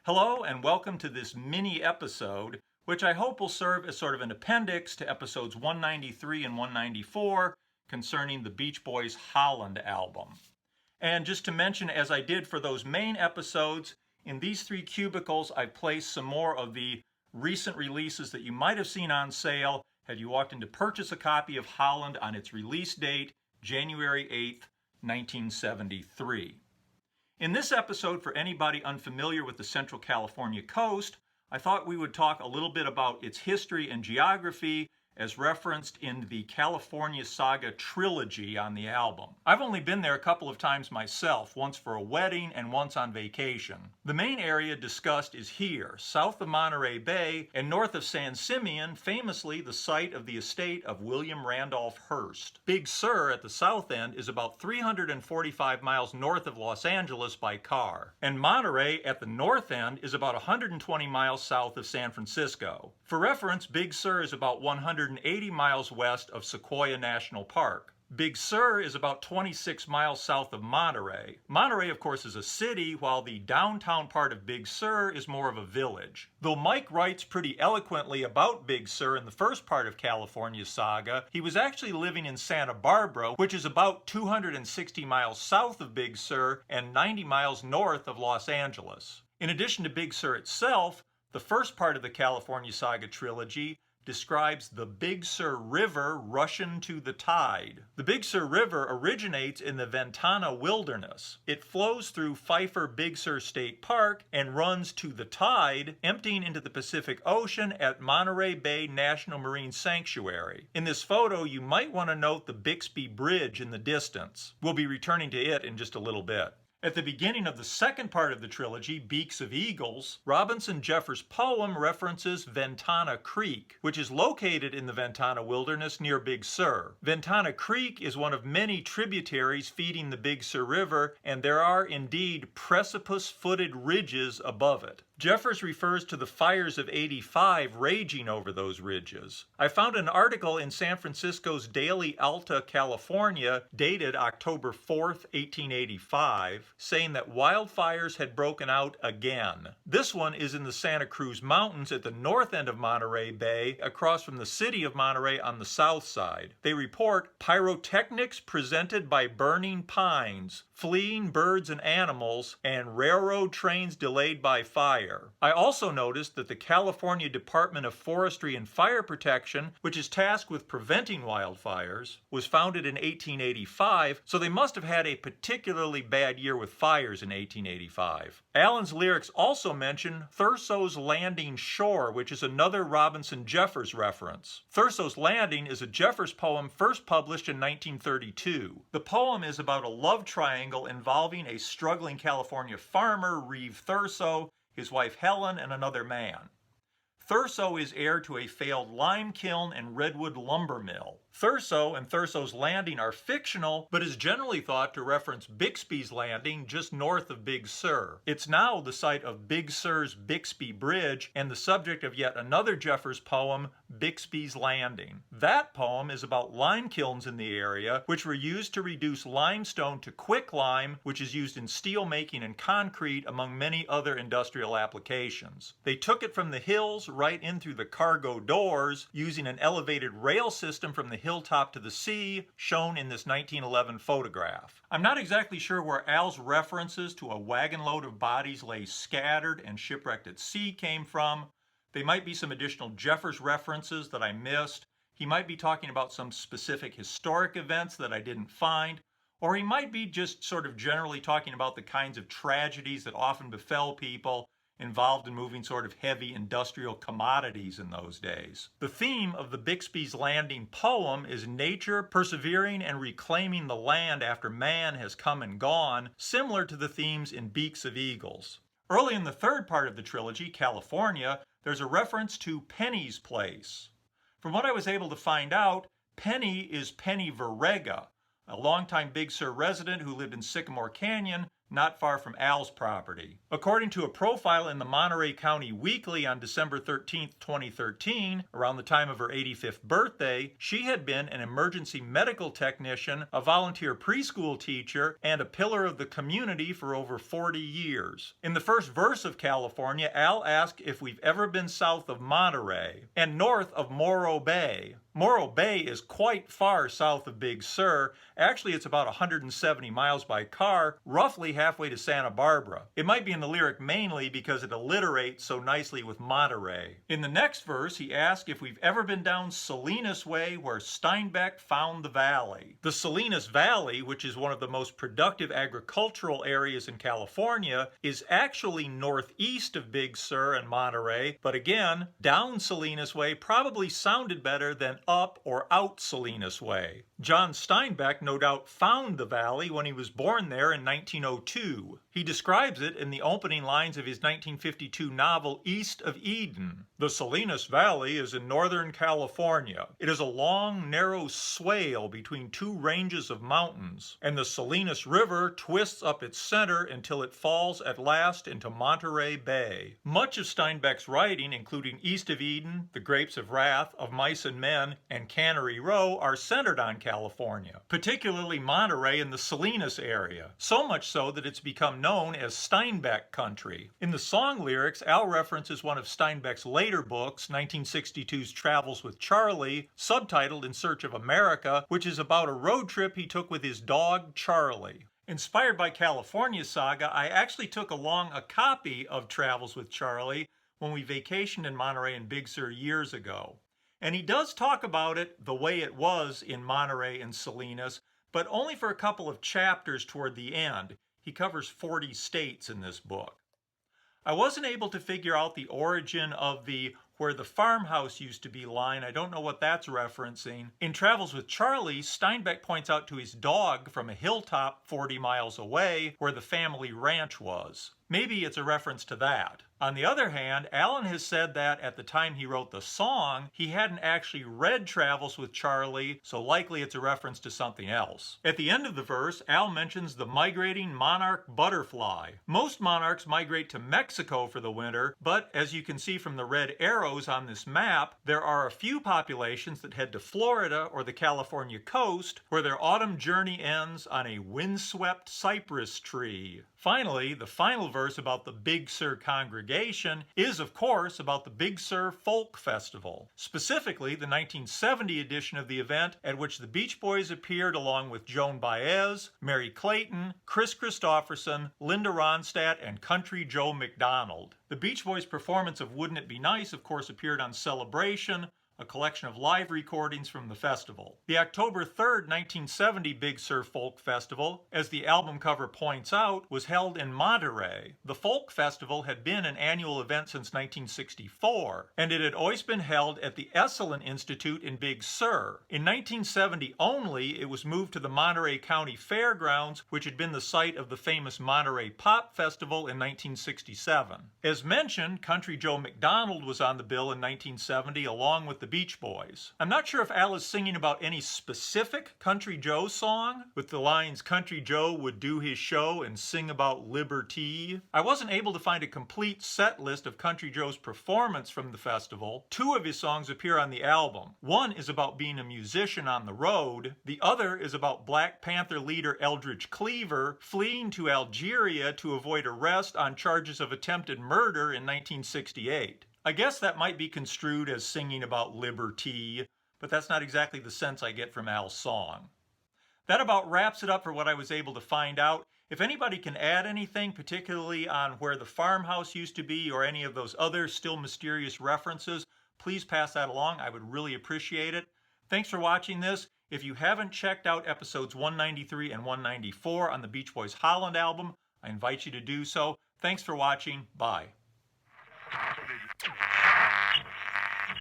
Hello and welcome to this mini episode, which I hope will serve as sort of an appendix to episodes 193 and 194 concerning the Beach Boys' Holland album. And just to mention, as I did for those main episodes, in these three cubicles I've placed some more of the recent releases that you might have seen on sale had you walked in to purchase a copy of Holland on its release date, January 8th, 1973. In this episode, for anybody unfamiliar with the Central California coast, I thought we would talk a little bit about its history and geography as referenced in the California Saga trilogy on the album. I've only been there a couple of times myself, once for a wedding and once on vacation. The main area discussed is here, south of Monterey Bay and north of San Simeon, famously the site of the estate of William Randolph Hearst. Big Sur at the south end is about 345 miles north of Los Angeles by car, and Monterey at the north end is about 120 miles south of San Francisco. For reference, Big Sur is about 180 miles west of Sequoia National Park. Big Sur is about 26 miles south of Monterey. Monterey, of course, is a city, while the downtown part of Big Sur is more of a village. Though Mike writes pretty eloquently about Big Sur in the first part of California Saga, he was actually living in Santa Barbara, which is about 260 miles south of Big Sur and 90 miles north of Los Angeles. In addition to Big Sur itself, the first part of the California Saga trilogy describes the Big Sur River rushing to the tide. The Big Sur River originates in the Ventana Wilderness. It flows through Pfeiffer Big Sur State Park and runs to the tide, emptying into the Pacific Ocean at Monterey Bay National Marine Sanctuary. In this photo, you might want to note the Bixby Bridge in the distance. We'll be returning to it in just a little bit. At the beginning of the second part of the trilogy, Beaks of Eagles, Robinson Jeffers' poem references Ventana Creek, which is located in the Ventana Wilderness near Big Sur. Ventana Creek is one of many tributaries feeding the Big Sur River, and there are indeed precipice-footed ridges above it. Jeffers refers to the fires of '85 raging over those ridges. I found an article in San Francisco's Daily Alta, California, dated October 4th, 1885, saying that wildfires had broken out again. This one is in the Santa Cruz Mountains at the north end of Monterey Bay, across from the city of Monterey on the south side. They report pyrotechnics presented by burning pines, fleeing birds and animals, and railroad trains delayed by fire. I also noticed that the California Department of Forestry and Fire Protection, which is tasked with preventing wildfires, was founded in 1885, so they must have had a particularly bad year with fires in 1885. Allen's lyrics also mention Thurso's Landing Shore, which is another Robinson Jeffers reference. Thurso's Landing is a Jeffers poem first published in 1932. The poem is about a love triangle involving a struggling California farmer, Reeve Thurso, his wife Helen, and another man. Thurso is heir to a failed lime kiln and redwood lumber mill. Thurso and Thurso's Landing are fictional, but is generally thought to reference Bixby's Landing just north of Big Sur. It's now the site of Big Sur's Bixby Bridge and the subject of yet another Jeffers poem, Bixby's Landing. That poem is about lime kilns in the area, which were used to reduce limestone to quicklime, which is used in steel making and concrete, among many other industrial applications. They took it from the hills right in through the cargo doors, using an elevated rail system from the hilltop to the sea, shown in this 1911 photograph. I'm not exactly sure where Al's references to a wagon load of bodies lay scattered and shipwrecked at sea came from. They might be some additional Jeffers references that I missed. He might be talking about some specific historic events that I didn't find, or he might be just sort of generally talking about the kinds of tragedies that often befell people involved in moving sort of heavy industrial commodities in those days. The theme of the Bixby's Landing poem is nature persevering and reclaiming the land after man has come and gone, similar to the themes in Beaks of Eagles. Early in the third part of the trilogy, California, there's a reference to Penny's place. From what I was able to find out, Penny is Penny Verrega, a longtime Big Sur resident who lived in Sycamore Canyon not far from Al's property. According to a profile in the Monterey County Weekly on December 13, 2013, around the time of her 85th birthday, she had been an emergency medical technician, a volunteer preschool teacher, and a pillar of the community for over 40 years. In the first verse of California, Al asked if we've ever been south of Monterey and north of Morro Bay. Morro Bay is quite far south of Big Sur. Actually, it's about 170 miles by car, roughly halfway to Santa Barbara. It might be in the lyric mainly because it alliterates so nicely with Monterey. In the next verse, he asked if we've ever been down Salinas Way where Steinbeck found the valley. The Salinas Valley, which is one of the most productive agricultural areas in California, is actually northeast of Big Sur and Monterey, but again, down Salinas Way probably sounded better than up or out Salinas Way. John Steinbeck no doubt found the valley when he was born there in 1902. He describes it in the opening lines of his 1952 novel East of Eden. The Salinas Valley is in northern California. It is a long, narrow swale between two ranges of mountains, and the Salinas River twists up its center until it falls at last into Monterey Bay. Much of Steinbeck's writing, including East of Eden, The Grapes of Wrath, Of Mice and Men, and Cannery Row, are centered on California, particularly Monterey and the Salinas area, so much so that it's become known as Steinbeck country. In the song lyrics, Al references one of Steinbeck's later books, 1962's Travels with Charlie, subtitled In Search of America, which is about a road trip he took with his dog Charlie. Inspired by California Saga, I actually took along a copy of Travels with Charlie when we vacationed in Monterey and Big Sur years ago. And he does talk about it the way it was in Monterey and Salinas, but only for a couple of chapters toward the end. He covers 40 states in this book. I wasn't able to figure out the origin of the where the farmhouse used to be line. I don't know what that's referencing. In Travels with Charlie, Steinbeck points out to his dog from a hilltop 40 miles away where the family ranch was. Maybe it's a reference to that. On the other hand, Alan has said that at the time he wrote the song, he hadn't actually read Travels with Charlie, so likely it's a reference to something else. At the end of the verse, Al mentions the migrating monarch butterfly. Most monarchs migrate to Mexico for the winter, but as you can see from the red arrows on this map, there are a few populations that head to Florida or the California coast, where their autumn journey ends on a windswept cypress tree. Finally, the final verse about the Big Sur congregation is, of course, about the Big Sur Folk Festival, specifically the 1970 edition of the event at which the Beach Boys appeared along with Joan Baez, Mary Clayton, Chris Christopherson, Linda Ronstadt, and Country Joe McDonald. The Beach Boys' performance of Wouldn't It Be Nice, of course, appeared on Celebration, a collection of live recordings from the festival. The October 3rd, 1970 Big Sur Folk Festival, as the album cover points out, was held in Monterey. The Folk Festival had been an annual event since 1964, and it had always been held at the Esalen Institute in Big Sur. In 1970 only, it was moved to the Monterey County Fairgrounds, which had been the site of the famous Monterey Pop Festival in 1967. As mentioned, Country Joe McDonald was on the bill in 1970 along with the Beach Boys. I'm not sure if Al is singing about any specific Country Joe song, with the lines Country Joe would do his show and sing about liberty. I wasn't able to find a complete set list of Country Joe's performance from the festival. Two of his songs appear on the album. One is about being a musician on the road. The other is about Black Panther leader Eldridge Cleaver fleeing to Algeria to avoid arrest on charges of attempted murder in 1968. I guess that might be construed as singing about liberty, but that's not exactly the sense I get from Al's song. That about wraps it up for what I was able to find out. If anybody can add anything, particularly on where the farmhouse used to be or any of those other still mysterious references, please pass that along. I would really appreciate it. Thanks for watching this. If you haven't checked out episodes 193 and 194 on the Beach Boys Holland album, I invite you to do so. Thanks for watching. Bye.